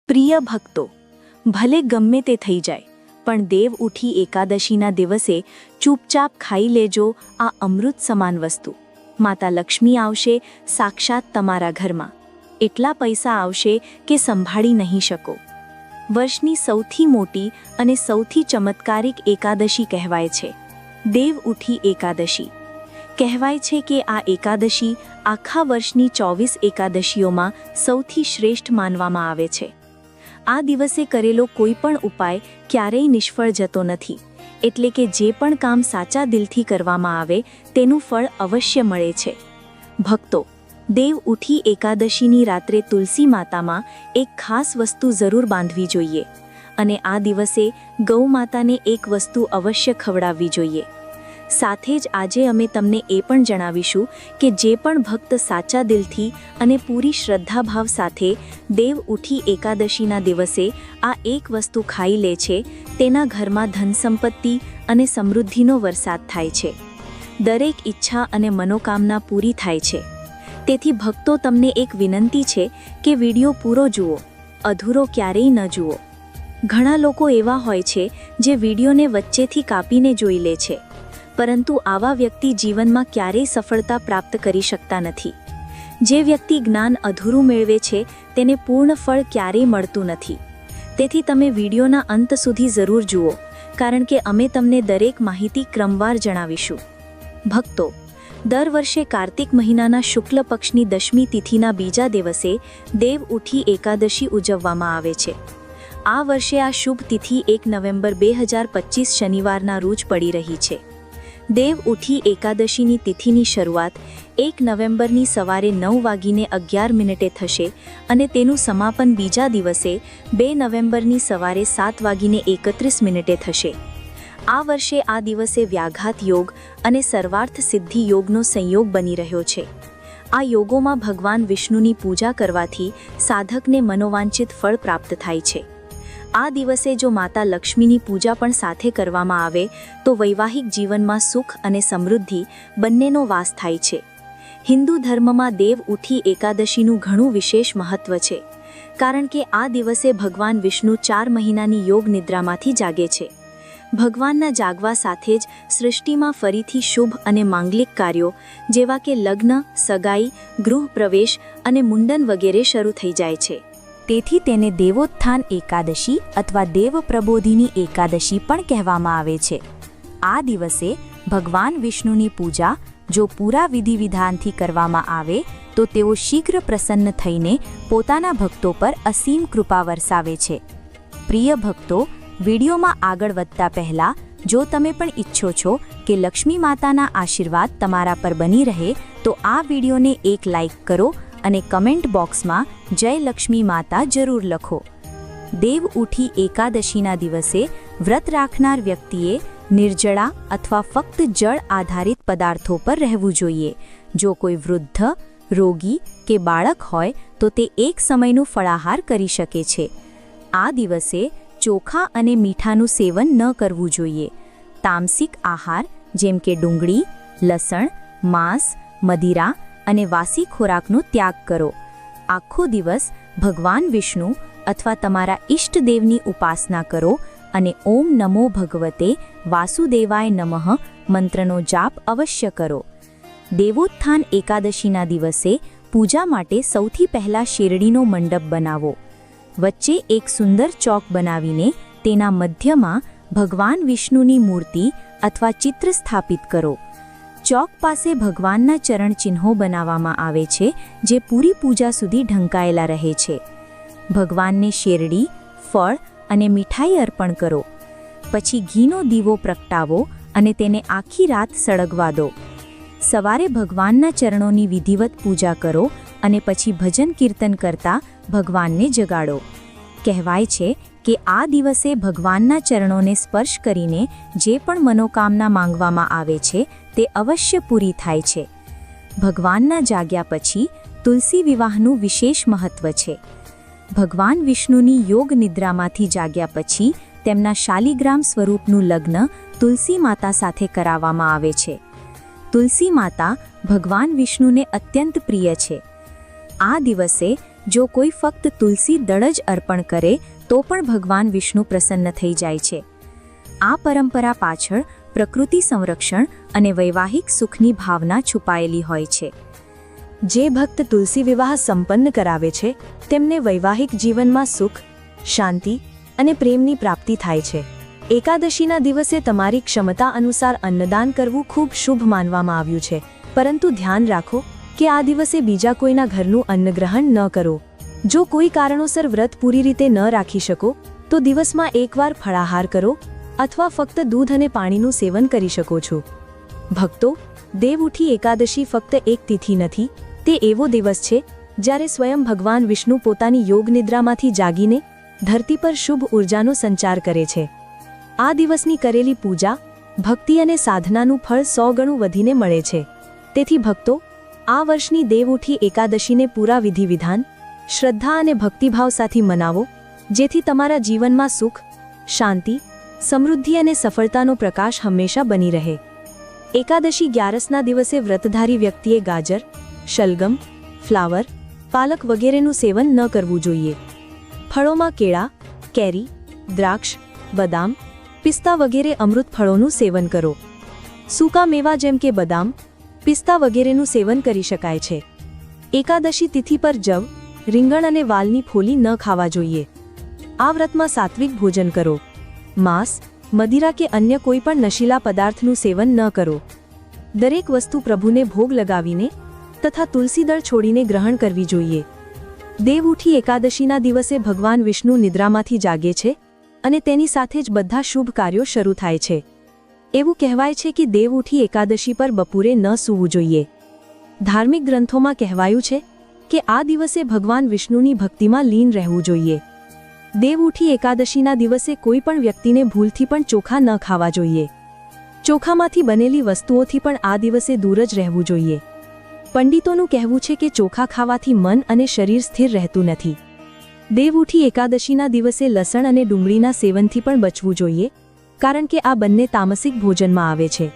પ્રિય ભક્તો, ભલે ગમે તે થઈ જાય, પણ દેવ ઉઠી એકાદશીના દિવસે ચૂપચાપ ખાઈ લેજો આ અમૃત સમાન વસ્તુ. માતા લક્ષ્મી આવશે સાક્ષાત તમારા ઘરમાં. એટલા પૈસા આવશે કે સંભાળી નહીં શકો. વર્ષની સૌથી મોટી અને સૌથી ચમત્કારિક એકાદશી કહેવાય છે દેવ ઉઠી એકાદશી. કહેવાય છે કે આ એકાદશી આખા વર્ષની 24 એકાદશીઓમાં સૌથી શ્રેષ્ઠ માનવામાં આવે છે. આ દિવસે કરેલો કોઈ પણ ઉપાય ક્યારેય નિષ્ફળ જતો નથી, એટલે કે જે પણ કામ સાચા દિલથી કરવામાં આવે તેનું ફળ અવશ્ય મળે છે. ભક્તો, દેવ ઉઠી એકાદશીની રાત્રે તુલસી માતામાં એક ખાસ વસ્તુ જરૂર બાંધવી જોઈએ અને આ દિવસે ગૌ માતાને એક વસ્તુ અવશ્ય ખવડાવવી જોઈએ. સાથે જ આજે અમે તમને એ પણ જણાવીશું કે જે પણ ભક્ત સાચા દિલથી અને પૂરી શ્રદ્ધાભાવ સાથે દેવ ઉઠી એકાદશીના દિવસે આ એક વસ્તુ ખાઈ લે છે, તેના ઘરમાં ધન સંપત્તિ અને સમૃદ્ધિનો વરસાદ થાય છે. દરેક ઈચ્છા અને મનોકામના પૂરી થાય છે. તેથી ભક્તો, તમને એક વિનંતી છે કે વિડીયો પૂરો જુઓ, અધૂરો ક્યારેય ન જુઓ. ઘણા લોકો એવા હોય છે જે વિડીયોને વચ્ચેથી કાપીને જોઈ લે છે, પરંતુ આવા વ્યક્તિ જીવનમાં ક્યારેય સફળતા પ્રાપ્ત કરી શકતા નથી. જે વ્યક્તિ જ્ઞાન અધૂરું મેળવે છે તેને પૂર્ણ ફળ ક્યારેય મળતું નથી. તેથી તમે વિડીયોના અંત સુધી જરૂર જુઓ, કારણ કે અમે તમને દરેક માહિતી ક્રમવાર જણાવીશું. ભક્તો, દર વર્ષે કાર્તિક મહિનાના શુક્લ પક્ષની દશમી તિથિના બીજા દિવસે દેવ ઉઠી એકાદશી ઉજવવામાં આવે છે. આ વર્ષે આ શુભ તિથિ 1 નવેમ્બર 2025 શનિવારના રોજ પડી રહી છે. દેવ ઉઠી એકાદશીની તિથિની શરૂઆત 1 નવેમ્બરની સવારે 9:11 થશે અને તેનું સમાપન બીજા દિવસે 2 નવેમ્બરની સવારે 7:31 થશે. આ વર્ષે આ દિવસે વ્યાઘાત યોગ અને સર્વાર્થ સિદ્ધિ યોગનો સંયોગ બની રહ્યો છે. આ યોગોમાં ભગવાન વિષ્ણુની પૂજા કરવાથી સાધકને મનોવાંછિત ફળ પ્રાપ્ત થાય છે. આ દિવસે જો માતા લક્ષ્મીની પૂજા પણ સાથે કરવામાં આવે તો વૈવાહિક જીવનમાં સુખ અને સમૃદ્ધિ બંનેનો વાસ થાય છે. હિન્દુ ધર્મમાં દેવ ઉઠી એકાદશીનું ઘણું વિશેષ મહત્વ છે, કારણ કે આ દિવસે ભગવાન વિષ્ણુ 4 મહિનાની યોગ નિદ્રામાંથી જાગે છે. ભગવાનના જાગવા સાથે જ સૃષ્ટિમાં ફરીથી શુભ અને માંગલિક કાર્યો જેવા કે લગ્ન, સગાઈ, ગૃહ પ્રવેશ અને મુંડન વગેરે શરૂ થઈ જાય છે. તેથી તેને દેવોત્થાન એકાદશી અથવા દેવ પ્રબોધિની એકાદશી પણ કહેવામાં આવે છે. આ દિવસે ભગવાન વિષ્ણુની પૂજા જો પૂરા વિધિ વિધાનથી કરવામાં આવે તો તેઓ શીઘ્ર પ્રસન્ન થઈને પોતાના ભક્તો પર અસીમ કૃપા વરસાવે છે. પ્રિય ભક્તો, વિડીયોમાં આગળ વધતા પહેલા જો તમે પણ ઈચ્છો છો કે લક્ષ્મી માતાના આશીર્વાદ તમારા પર બની રહે તો આ વિડીયોને એક લાઈક કરો અને કમેન્ટ બોક્સમાં જય લક્ષ્મી માતા જરૂર લખો. દેવ ઉઠી એકાદશીના દિવસે વ્રત રાખનાર વ્યક્તિએ નિર્જળા અથવા ફક્ત જળ આધારિત પદાર્થો પર રહેવું જોઈએ. જો કોઈ વૃદ્ધ, રોગી કે બાળક હોય તો તે એક સમયનું ફળાહાર કરી શકે છે. આ દિવસે ચોખા અને મીઠાનું સેવન ન કરવું જોઈએ. તામસિક આહાર જેમ કે ડુંગળી, લસણ, માંસ, મદિરા અને વાસી ખોરાકનો ત્યાગ કરો. આખો દિવસ ભગવાન વિષ્ણુ અથવા તમારા ઈષ્ટદેવની ઉપાસના કરો અને ઓમ નમો ભગવતે વાસુદેવાય નમઃ મંત્રનો જાપ અવશ્ય કરો. દેવોત્થાન એકાદશીના દિવસે પૂજા માટે સૌથી પહેલા શેરડીનો મંડપ બનાવો. વચ્ચે એક સુંદર ચોક બનાવીને તેના મધ્યમાં ભગવાન વિષ્ણુની મૂર્તિ અથવા ચિત્ર સ્થાપિત કરો. ચોક પાસે ભગવાનના ચરણ ચિહ્નો બનાવવામાં આવે છે જે પૂરી પૂજા સુધી ઢંકાયેલા રહે છે. ભગવાનને શેરડી, ફળ અને મીઠાઈ અર્પણ કરો. પછી ઘીનો દીવો પ્રગટાવો અને તેને આખી રાત સળગવા દો. સવારે ભગવાનના ચરણોની વિધિવત પૂજા કરો અને પછી ભજન કીર્તન કરતા ભગવાનને જગાડો. કહેવાય છે કે આ દિવસે ભગવાનના ચરણોને સ્પર્શ કરીને જે પણ મનોકામના માંગવામાં આવે છે તે અવશ્ય પૂરી થાય છે. ભગવાનના જાગ્યા પછી તુલસી વિવાહનું વિશેષ મહત્વ છે. ભગવાન વિષ્ણુની યોગ નિદ્રામાંથી જાગ્યા પછી તેમના શાલિગ્રામ સ્વરૂપનું લગ્ન તુલસી માતા સાથે કરાવવામાં આવે છે. તુલસી માતા ભગવાન વિષ્ણુને અત્યંત પ્રિય છે. આ દિવસે જો કોઈ ફક્ત તુલસી દળ જ અર્પણ કરે તો પણ ભગવાન વિષ્ણુ પ્રસન્ન થઈ જાય છે. આ પરંપરા પાછળ પ્રકૃતિ સંરક્ષણ અને વૈવાહિક સુખની ભાવના છુપાયેલી હોય છે. જે ભક્ત તુલસી વિવાહ સંપન્ન કરાવે છે તેમને વૈવાહિક જીવનમાં સુખ, શાંતિ અને પ્રેમની પ્રાપ્તિ થાય છે. એકાદશીના દિવસે તમારી ક્ષમતા અનુસાર અન્નદાન કરવું ખૂબ શુભ માનવામાં આવ્યું છે, પરંતુ ધ્યાન રાખો કે આ દિવસે બીજા કોઈના ઘરનું અન્ન ગ્રહણ ન કરો. જો કોઈ કારણોસર વ્રત પૂરી રીતે ન રાખી શકો તો દિવસમાં એકવાર ફળાહાર કરો અથવા ફક્ત દૂધ અને પાણીનું સેવન કરી શકો છો. ભક્તો, દેવઉઠી એકાદશી ફક્ત એક તિથિ નથી, તે એવો દિવસ છે જ્યારે સ્વયં ભગવાન વિષ્ણુ પોતાની યોગ નિદ્રામાંથી જાગીને ધરતી પર શુભ ઉર્જાનો સંચાર કરે છે. આ દિવસની કરેલી પૂજા, ભક્તિ અને સાધનાનું ફળ 100 ગણું વધીને મળે છે. તેથી ભક્તો, આ વર્ષની દેવઉઠી એકાદશીને પૂરા વિધિ-વિધાન, શ્રદ્ધા અને ભક્તિભાવ સાથે મનાવો, જેથી તમારા જીવનમાં સુખ, શાંતિ, સમૃદ્ધિ અને સફળતાનો પ્રકાશ હંમેશા બની રહે. એકાદશી 11ના દિવસે વ્રતધારી વ્યક્તિએ ગાજર, શલગમ, ફ્લાવર, પાલક વગેરેનું સેવન ન કરવું જોઈએ. ફળોમાં કેળા, કેરી, દ્રાક્ષ, બદામ, પિસ્તા વગેરે અમૃત ફળોનું સેવન કરો. સૂકા મેવા જેમ કે બદામ, પિસ્તા વગેરેનું સેવન કરી શકાય છે. એકાદશી તિથિ પર જવ, રીંગણ અને વાલની ફોલી ન ખાવા જોઈએ. આ વ્રતમાં સાત્વિક ભોજન કરો. માંસ, મદિરા કે અન્ય કોઈ પણ નશીલા પદાર્થનું સેવન ન કરો. દરેક વસ્તુ પ્રભુને ભોગ લગાવીને તથા તુલસીદળ છોડીને ગ્રહણ કરવી જોઈએ. દેવઉઠી એકાદશીના દિવસે ભગવાન વિષ્ણુ નિદ્રામાંથી જાગે છે અને તેની સાથે જ બધા શુભ કાર્યો શરૂ થાય છે. એવું કહેવાય છે કે દેવઉઠી એકાદશી પર બપોરે ન સૂવું જોઈએ. ધાર્મિક ગ્રંથોમાં કહેવાયું છે કે આ દિવસે ભગવાન વિષ્ણુની ભક્તિમાં લીન રહેવું જોઈએ. દેવઉઠી એકાદશીના દિવસે કોઈ પણ વ્યક્તિને ભૂલથી પણ ચોખા ન ખાવા જોઈએ. ચોખામાંથી બનેલી વસ્તુઓથી પણ આ દિવસે દૂર જ રહેવું જોઈએ. પંડિતોનું કહેવું છે કે ચોખા ખાવાથી મન અને શરીર સ્થિર રહેતું નથી. દેવઉઠી એકાદશીના દિવસે લસણ અને ડુંગળીના સેવનથી પણ બચવું જોઈએ, કારણ કે આ બંને તામસિક ભોજનમાં આવે છે.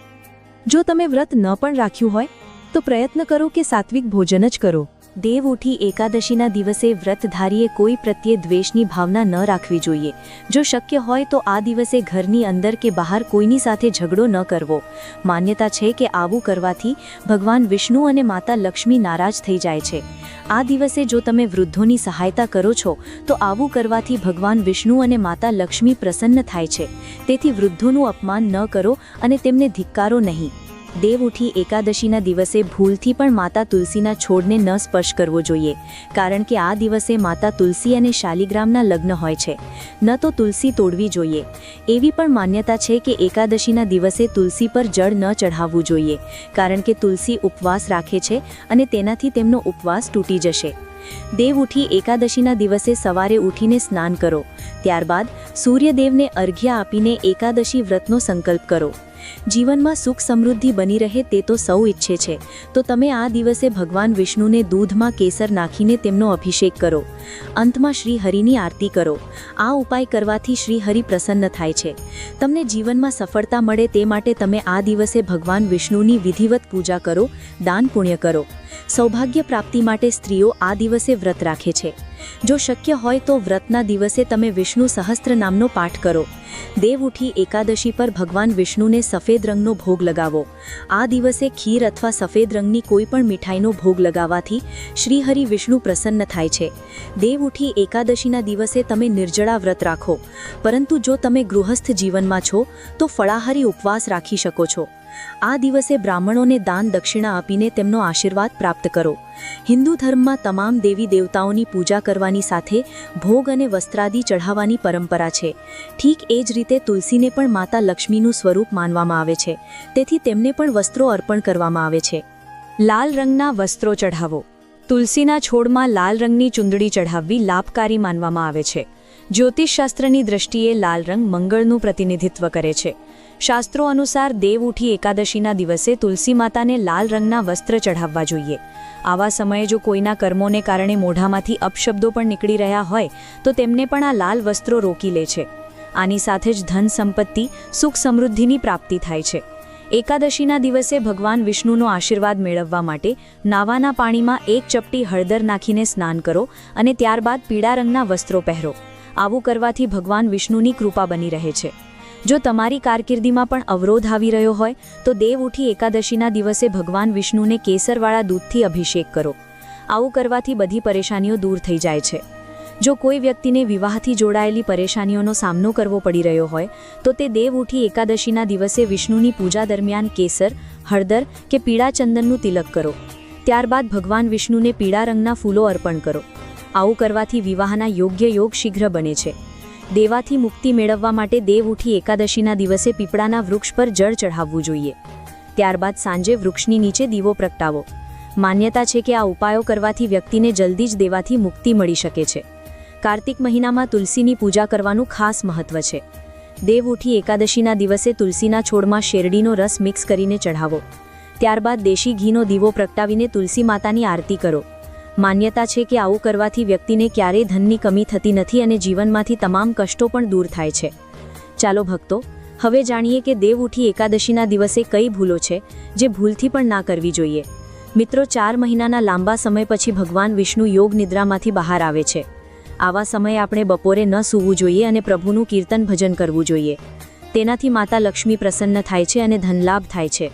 જો તમે વ્રત ન પણ રાખ્યું હોય તો પ્રયત્ન કરો કે સાત્વિક ભોજન જ કરો. દેવઉઠી એકાદશીના દિવસે વ્રતધારીએ કોઈ પ્રત્યે દ્વેષની ભાવના ન રાખવી જોઈએ. જો શક્ય હોય તો આ દિવસે ઘરની અંદર કે બહાર કોઈની સાથે ઝઘડો ન કરવો. માન્યતા છે કે આવું કરવાથી ભગવાન વિષ્ણુ અને માતા લક્ષ્મી નારાજ થઈ જાય છે. આ દિવસે જો તમે વૃદ્ધોની સહાયતા કરો છો તો આવું કરવાથી ભગવાન વિષ્ણુ અને માતા લક્ષ્મી પ્રસન્ન થાય છે. તેથી વૃદ્ધોનું અપમાન ન કરો અને તેમને ધિક્કારો નહીં. દેવઉઠી એકાદશીના દિવસે ભૂલથી પણ માતા તુલસીના છોડને ન સ્પર્શ કરવો જોઈએ, કારણ કે આ દિવસે માતા તુલસી અને શાલિગ્રામના લગ્ન હોય છે. ન તો તુલસી તોડવી જોઈએ. એવી પણ માન્યતા છે કે એકાદશીના દિવસે તુલસી પર જળ ન ચઢાવવું જોઈએ, કારણ કે તુલસી ઉપવાસ રાખે છે અને તેનાથી તેમનો ઉપવાસ તૂટી જશે. દેવઉઠી એકાદશીના દિવસે સવારે ઉઠીને સ્નાન કરો. ત્યારબાદ સૂર્યદેવને અર્ઘ્ય આપીને એકાદશી વ્રતનો સંકલ્પ કરો. જીવનમાં સુખ સમૃદ્ધિ બની રહે તે તો સૌ ઈચ્છે છે, તો તમે આ દિવસે ભગવાન વિષ્ણુને દૂધમાં કેસર નાખીને તેમનો અભિષેક કરો. અંતમાં શ્રી હરિની આરતી કરો. આ ઉપાય કરવાથી શ્રી હરિ પ્રસન્ન થાય છે. તમને જીવનમાં સફળતા મળે તે માટે તમે આ દિવસે ભગવાન વિષ્ણુની વિધિવત પૂજા કરો, દાન પુણ્ય કરો. સૌભાગ્ય પ્રાપ્તિ માટે સ્ત્રીઓ આ દિવસે વ્રત રાખે છે. જો શક્ય હોય તો વ્રતના દિવસે તમે વિષ્ણુ સહસ્ત્ર નામનો પાઠ કરો. દેવઉઠી એકાદશી પર ભગવાન વિષ્ણુને સફેદ રંગનો ભોગ લગાવો. આ દિવસે ખીર અથવા સફેદ રંગની કોઈ પણ મીઠાઈનો ભોગ લગાવવાથી શ્રીહરિ વિષ્ણુ પ્રસન્ન થાય છે. દેવઉઠી એકાદશીના દિવસે તમે નિર્જળા વ્રત રાખો, પરંતુ જો તમે ગૃહસ્થ જીવનમાં છો તો ફળાહારી ઉપવાસ રાખી શકો છો. આ દિવસે બ્રાહ્મણોને દાન દક્ષિણા આપીને તેમનો આશીર્વાદ પ્રાપ્ત કરો. હિન્દુ ધર્મમાં તમામ દેવી દેવતાઓની પૂજા કરવાની સાથે ભોગ અને વસ્ત્રાદિ ચઢાવવાની પરંપરા છે. ઠીક એ જ રીતે તુલસીને પણ માતા લક્ષ્મીનું સ્વરૂપ માનવામાં આવે છે, તેથી તેમને પણ વસ્ત્રો અર્પણ કરવામાં આવે છે. લાલ રંગના વસ્ત્રો ચઢાવો. તુલસીના છોડમાં લાલ રંગની ચૂંદડી ચઢાવવી લાભકારી માનવામાં આવે છે. જ્યોતિષશાસ્ત્રની દૃષ્ટિએ લાલ રંગ મંગળનું પ્રતિનિધિત્વ કરે છે. શાસ્ત્રો અનુસાર દેવઉઠી એકાદશીના દિવસે તુલસી માતાને લાલ રંગના વસ્ત્ર ચઢાવવા જોઈએ. આવા સમયે જો કોઈના કર્મોને કારણે મોઢામાંથી અપશબ્દો પણ નીકળી રહ્યા હોય તો તેમને પણ આ લાલ વસ્ત્રો રોકી લે છે. આની સાથે જ ધન સંપત્તિ, સુખ સમૃદ્ધિની પ્રાપ્તિ થાય છે. એકાદશીના દિવસે ભગવાન વિષ્ણુનો આશીર્વાદ મેળવવા માટે નાવાના પાણીમાં 1 ચપટી હળદર નાખીને સ્નાન કરો અને ત્યારબાદ પીળા રંગના વસ્ત્રો પહેરો. આવું કરવાથી ભગવાન વિષ્ણુની કૃપા બની રહે છે. જો તમારી કારકિર્દીમાં પણ અવરોધ આવી રહ્યો હોય તો દેવ ઉઠી એકાદશીના દિવસે ભગવાન વિષ્ણુને કેસરવાળા દૂધથી અભિષેક કરો. આવું કરવાથી બધી પરેશાનીઓ દૂર થઈ જાય છે. જો કોઈ વ્યક્તિને વિવાહથી જોડાયેલી પરેશાનીઓનો સામનો કરવો પડી રહ્યો હોય તો તે દેવ ઉઠી એકાદશીના દિવસે વિષ્ણુની પૂજા દરમિયાન કેસર, હળદર કે પીળા ચંદનનું તિલક કરો. ત્યારબાદ ભગવાન વિષ્ણુને પીળા રંગના ફૂલો અર્પણ કરો. આવું કરવાથી વિવાહના યોગ્ય યોગ શીઘ્ર બને છે. દેવાથી મુક્તિ મેળવવા માટે દેવ ઉઠી એકાદશીના દિવસે પીપળાના વૃક્ષ પર જળ ચઢાવવું જોઈએ. ત્યારબાદ સાંજે વૃક્ષની નીચે દીવો પ્રગટાવો. માન્યતા છે કે આ ઉપાયો કરવાથી વ્યક્તિને જલ્દી જ દેવાથી મુક્તિ મળી શકે છે. કાર્તિક મહિનામાં તુલસીની પૂજા કરવાનું ખાસ મહત્વ છે. દેવ ઉઠી એકાદશીના દિવસે તુલસીના છોડમાં શેરડીનો રસ મિક્સ કરીને ચઢાવો. ત્યારબાદ દેશી ઘીનો દીવો પ્રગટાવીને તુલસી માતાની આરતી કરો. માન્યતા છે કે આવું કરવાથી વ્યક્તિને ક્યારેય ધનની કમી થતી નથી અને જીવનમાંથી તમામ કષ્ટો પણ દૂર થાય છે. ચાલો ભક્તો, હવે જાણીએ કે દેવ ઉઠી એકાદશીના દિવસે કઈ ભૂલો છે જે ભૂલથી પણ ના કરવી જોઈએ. મિત્રો, 4 મહિનાના લાંબા સમય પછી ભગવાન વિષ્ણુ યોગ નિદ્રામાંથી બહાર આવે છે. આવા સમયે આપણે બપોરે ન સૂવું જોઈએ અને પ્રભુનું કીર્તન ભજન કરવું જોઈએ. તેનાથી માતા લક્ષ્મી પ્રસન્ન થાય છે અને ધનલાભ થાય છે.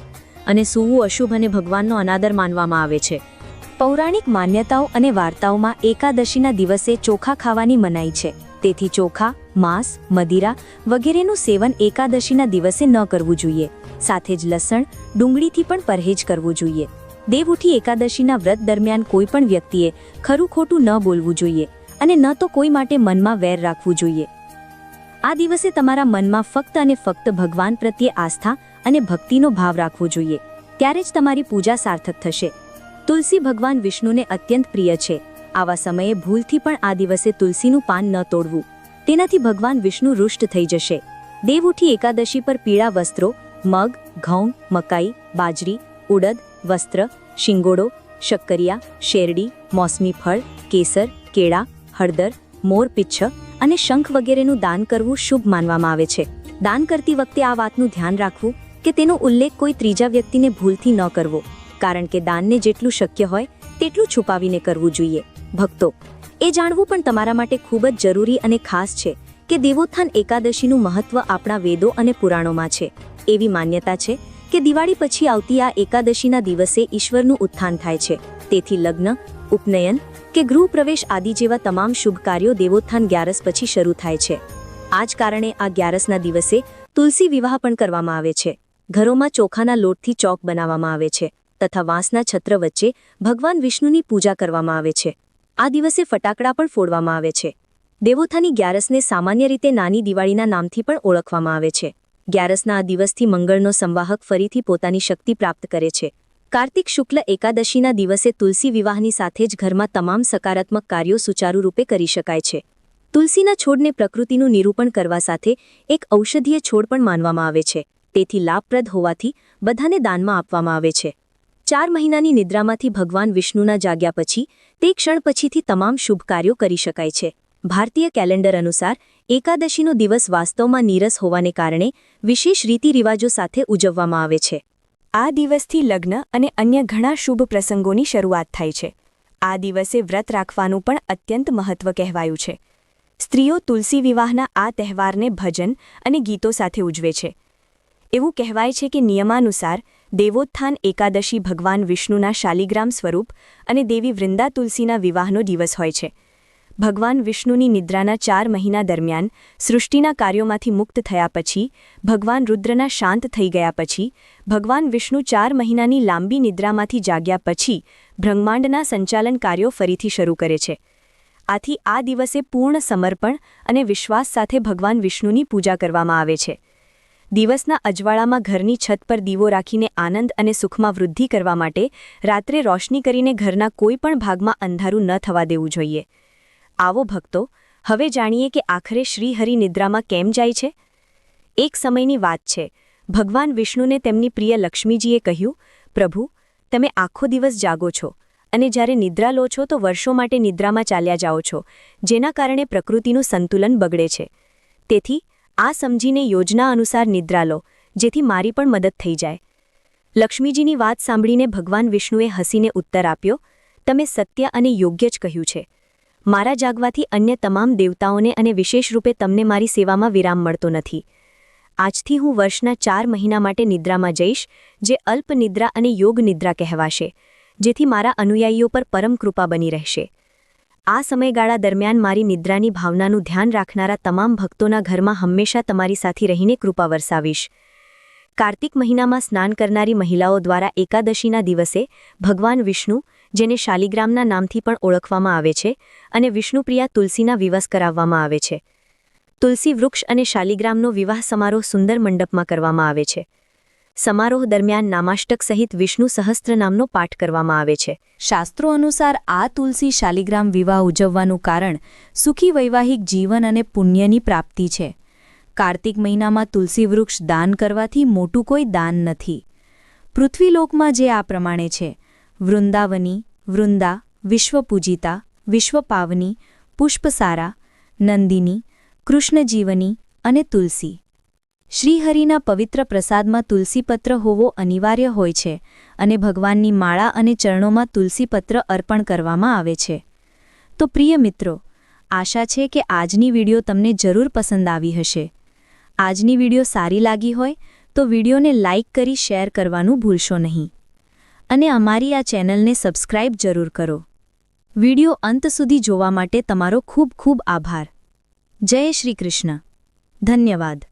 અને સૂવું અશુભ અને ભગવાનનો અનાદર માનવામાં આવે છે. પૌરાણિક માન્યતાઓ અને વાર્તાઓમાં એકાદશીના દિવસે ચોખા ખાવાની મનાઈ છે. તેથી ચોખા, માંસ, મદિરા વગેરેનું સેવન એકાદશીના દિવસે ન કરવું જોઈએ. સાથે જ લસણ, ડુંગળીથી પણ પરહેજ કરવું જોઈએ. દેવ ઉઠી એકાદશીના વ્રત દરમિયાન કોઈ પણ વ્યક્તિએ ખરું ખોટું ન બોલવું જોઈએ અને ન તો કોઈ માટે મનમાં વેર રાખવું જોઈએ. આ દિવસે તમારા મનમાં ફક્ત અને ફક્ત ભગવાન પ્રત્યે આસ્થા અને ભક્તિનો ભાવ રાખવો જોઈએ. ત્યારે જ તમારી પૂજા સાર્થક થશે. તુલસી ભગવાન વિષ્ણુને અત્યંત પ્રિય છે. આવા સમયે ભૂલથી પણ આ દિવસે તુલસીનું પાન ન તોડવું. તેનાથી ભગવાન વિષ્ણુ રુષ્ટ થઈ જશે. દેવ ઉઠી એકાદશી પર પીળા વસ્ત્રો, મગ, ઘઉં, મકાઈ, બાજરી, ઉડદ, વસ્ત્ર, શિંગોડો, શક્કરિયા, શેરડી, મોસમી ફળ, કેસર, કેળા, હળદર, મોર પીચ્છ અને શંખ વગેરેનું દાન કરવું શુભ માનવામાં આવે છે. દાન કરતી વખતે આ વાતનું ધ્યાન રાખવું કે તેનો ઉલ્લેખ કોઈ ત્રીજા વ્યક્તિને ભૂલથી ન કરવો, કારણ કે દાનને જેટલું શક્ય હોય તેટલું છુપાવીને કરવું જોઈએ. ભક્તો, એ જાણવું પણ તમારા માટે ખૂબ જ જરૂરી અને ખાસ છે કે દેવોત્થાન એકાદશીનું મહત્વ આપણા વેદો અને પુરાણોમાં છે. એવી માન્યતા છે કે દિવાળી પછી આવતી આ એકાદશીના દિવસે ઈશ્વરનું ઉત્થાન થાય છે. તેથી લગ્ન, ઉપનયન કે ગૃહ પ્રવેશ આદિ જેવા તમામ શુભ કાર્યો દેવોત્થાન 11 પછી શરૂ થાય છે. આ જ કારણે આ 11ના દિવસે તુલસી વિવાહ પણ કરવામાં આવે છે. ઘરોમાં ચોખાના લોટથી ચોક બનાવવામાં આવે છે તથા વાંસના છત્ર વચ્ચે ભગવાન વિષ્ણુની પૂજા કરવામાં આવે છે. આ દિવસે ફટાકડા પણ ફોડવામાં આવે છે. દેવોત્થાની 11ને સામાન્ય રીતે નાની દિવાળીના નામથી પણ ઓળખવામાં આવે છે. 11ના આ દિવસથી મંગળનો સંવાહક ફરીથી પોતાની શક્તિ પ્રાપ્ત કરે છે. કાર્તિક શુક્લ એકાદશીના દિવસે તુલસી વિવાહની સાથે જ ઘરમાં તમામ સકારાત્મક કાર્યો સુચારુ રૂપે કરી શકાય છે. તુલસીના છોડને પ્રકૃતિનું નિરૂપણ કરવા સાથે એક ઔષધીય છોડ પણ માનવામાં આવે છે. તેથી લાભપ્રદ હોવાથી બધાને દાનમાં આપવામાં આવે છે. 4 મહિનાની નિદ્રામાંથી ભગવાન વિષ્ણુના જાગ્યા પછી તે ક્ષણ પછીથી તમામ શુભ કાર્યો કરી શકાય છે. ભારતીય કેલેન્ડર અનુસાર એકાદશીનો દિવસ વાસ્તવમાં નીરસ હોવાને કારણે વિશેષ રીતિરિવાજો સાથે ઉજવવામાં આવે છે. આ દિવસથી લગ્ન અને અન્ય ઘણા શુભ પ્રસંગોની શરૂઆત થાય છે. આ દિવસે વ્રત રાખવાનું પણ અત્યંત મહત્વ કહેવાયું છે. સ્ત્રીઓ તુલસી વિવાહના આ તહેવારને ભજન અને ગીતો સાથે ઉજવે છે. એવું કહેવાય છે કે નિયમાનુસાર દેવોત્થાન એકાદશી ભગવાન વિષ્ણુના શાલિગ્રામ સ્વરૂપ અને દેવી વૃંદા તુલસીના વિવાહનો દિવસ હોય છે. ભગવાન વિષ્ણુની નિદ્રાના 4 મહિના દરમિયાન સૃષ્ટિના કાર્યોમાંથી મુક્ત થયા પછી, ભગવાન રુદ્રના શાંત થઈ ગયા પછી, ભગવાન વિષ્ણુ 4 મહિનાની લાંબી નિદ્રામાંથી જાગ્યા પછી બ્રહ્માંડના સંચાલન કાર્યો ફરીથી શરૂ કરે છે. આથી આ દિવસે પૂર્ણ સમર્પણ અને વિશ્વાસ સાથે ભગવાન વિષ્ણુની પૂજા કરવામાં આવે છે. દિવસના અજવાળામાં ઘરની છત પર દીવો રાખીને આનંદ અને સુખમાં વૃદ્ધિ કરવા માટે રાત્રે રોશની કરીને ઘરના કોઈ પણ ભાગમાં અંધારું ન થવા દેવું જોઈએ. આવો ભક્તો, હવે જાણીએ કે આખરે શ્રીહરિ નિદ્રામાં કેમ જાય છે. એક સમયની વાત છે. ભગવાન વિષ્ણુને તેમની પ્રિય લક્ષ્મીજીએ કહ્યું, પ્રભુ, તમે આખો દિવસ જાગો છો અને જ્યારે નિદ્રા લો છો તો વર્ષો માટે નિદ્રામાં ચાલ્યા જાઓ છો, જેના કારણે પ્રકૃતિનું સંતુલન બગડે છે. તેથી આ સમજીને યોજના અનુસાર નિદ્રા લો, જેથી મારી પણ મદદ થઈ જાય. લક્ષ્મીજીની વાત સાંભળીને ભગવાન વિષ્ણુએ હસીને ઉત્તર આપ્યો, તમે સત્ય અને યોગ્ય જ કહ્યું છે. મારા જાગવાથી અન્ય તમામ દેવતાઓને અને વિશેષ રૂપે તમને મારી સેવામાં વિરામ મળતો નથી. આજથી હું વર્ષના 4 મહિના માટે નિદ્રામાં જઈશ, જે અલ્પ નિદ્રા અને યોગ નિદ્રા કહેવાશે, જેથી મારા અનુયાયીઓ પર પરમ કૃપા બની રહેશે. આ સમયગાળા દરમિયાન મારી નિદ્રાની ભાવનાનું ધ્યાન રાખનારા તમામ ભક્તોના ઘરમાં હંમેશા તમારી સાથે રહીને કૃપા વરસાવીશ. કાર્તિક મહિનામાં સ્નાન કરનારી મહિલાઓ દ્વારા એકાદશીના દિવસે ભગવાન વિષ્ણુ, જેને શાલિગ્રામના નામથી પણ ઓળખવામાં આવે છે, અને વિષ્ણુપ્રિયા તુલસીના વિવાહ કરાવવામાં આવે છે. તુલસી વૃક્ષ અને શાલિગ્રામનો વિવાહ સમારોહ સુંદર મંડપમાં કરવામાં આવે છે. સમારોહ દરમિયાન નામાષ્ટક સહિત વિષ્ણુ સહસ્ત્રનામનો પાઠ કરવામાં આવે છે. શાસ્ત્રો અનુસાર આ તુલસી શાલિગ્રામ વિવાહ ઉજવવાનું કારણ સુખી વૈવાહિક જીવન અને પુણ્યની પ્રાપ્તિ છે. કાર્તિક મહિનામાં તુલસી વૃક્ષ દાન કરવાથી મોટું કોઈ દાન નથી. પૃથ્વીલોકમાં જે આ પ્રમાણે છે: વૃંદાવની, વૃંદા, વિશ્વપૂજિતા, વિશ્વપાવની, પુષ્પસારા, નંદિની, કૃષ્ણજીવની અને તુલસી. શ્રીહરિના પવિત્ર પ્રસાદમાં તુલસીપત્ર હોવો અનિવાર્ય હોય છે અને ભગવાનની માળા અને ચરણોમાં તુલસીપત્ર અર્પણ કરવામાં આવે છે. તો પ્રિય મિત્રો, આશા છે કે આજની વિડિયો તમને જરૂર પસંદ આવી હશે. આજની વિડિયો સારી લાગી હોય તો વિડિયોને લાઇક કરી શેર કરવાનું ભૂલશો નહીં. અને અમારી આ ચેનલને સબસ્ક્રાઇબ જરૂર કરો. વિડિયો અંત સુધી જોવા માટે તમારો ખૂબ ખૂબ આભાર. જય શ્રી કૃષ્ણ. ધન્યવાદ.